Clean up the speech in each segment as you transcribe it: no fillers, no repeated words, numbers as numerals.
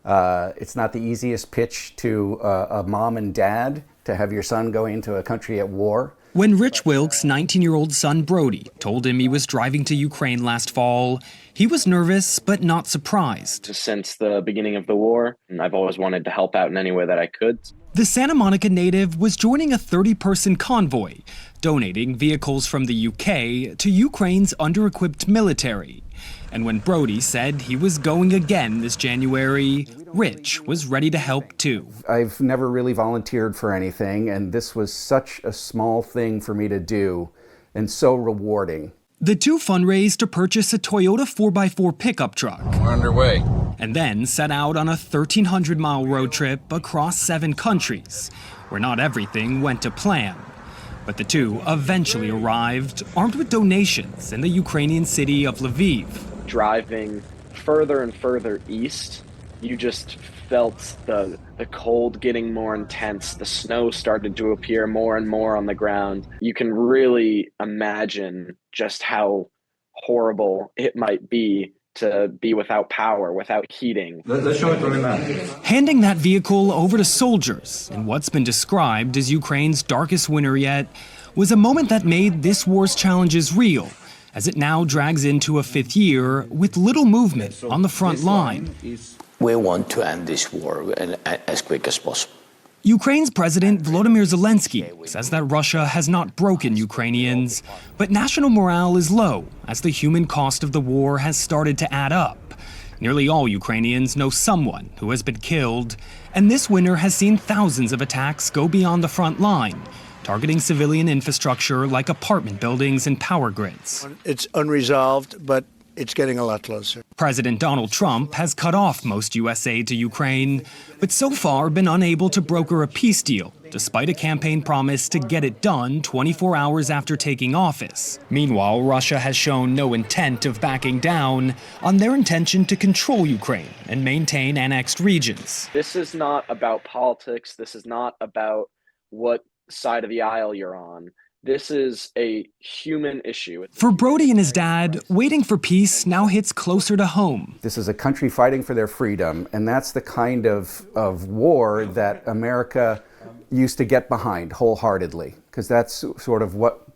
It's not the easiest pitch to a mom and dad to have your son go into a country at war. When Rich Wilk's 19-year-old son Brody told him he was driving to Ukraine last fall, he was nervous but not surprised. Since the beginning of the war, I've always wanted to help out in any way that I could. The Santa Monica native was joining a 30-person convoy, donating vehicles from the UK to Ukraine's under-equipped military. And when Brody said he was going again this January, Rich was ready to help too. I've never really volunteered for anything, and this was such a small thing for me to do, and so rewarding. The two fundraised to purchase a Toyota 4x4 pickup truck. We're underway. And then set out on a 1,300-mile road trip across 7 countries, where not everything went to plan. But the two eventually arrived, armed with donations in the Ukrainian city of Lviv. Driving further and further east, you just felt the cold getting more intense. The snow started to appear more and more on the ground. You can really imagine just how horrible it might be to be without power, without heating. Let's show it to me. Handing that vehicle over to soldiers in what's been described as Ukraine's darkest winter yet was a moment that made this war's challenges real, as it now drags into a 5th year with little movement on the front line. We want to end this war as quick as possible. Ukraine's President Volodymyr Zelensky says that Russia has not broken Ukrainians, but national morale is low as the human cost of the war has started to add up. Nearly all Ukrainians know someone who has been killed, and this winter has seen thousands of attacks go beyond the front line, targeting civilian infrastructure like apartment buildings and power grids. It's unresolved, but it's getting a lot closer. President Donald Trump has cut off most U.S. aid to Ukraine, but so far been unable to broker a peace deal, despite a campaign promise to get it done 24 hours after taking office. Meanwhile, Russia has shown no intent of backing down on their intention to control Ukraine and maintain annexed regions. This is not about politics. This is not about what side of the aisle you're on. This is a human issue. For Brody and his dad, waiting for peace now hits closer to home. This is a country fighting for their freedom, and that's the kind of war that America used to get behind wholeheartedly, because that's sort of what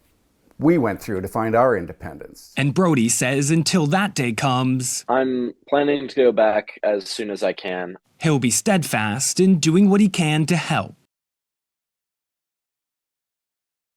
we went through to find our independence. And Brody says until that day comes, I'm planning to go back as soon as I can. He'll be steadfast in doing what he can to help.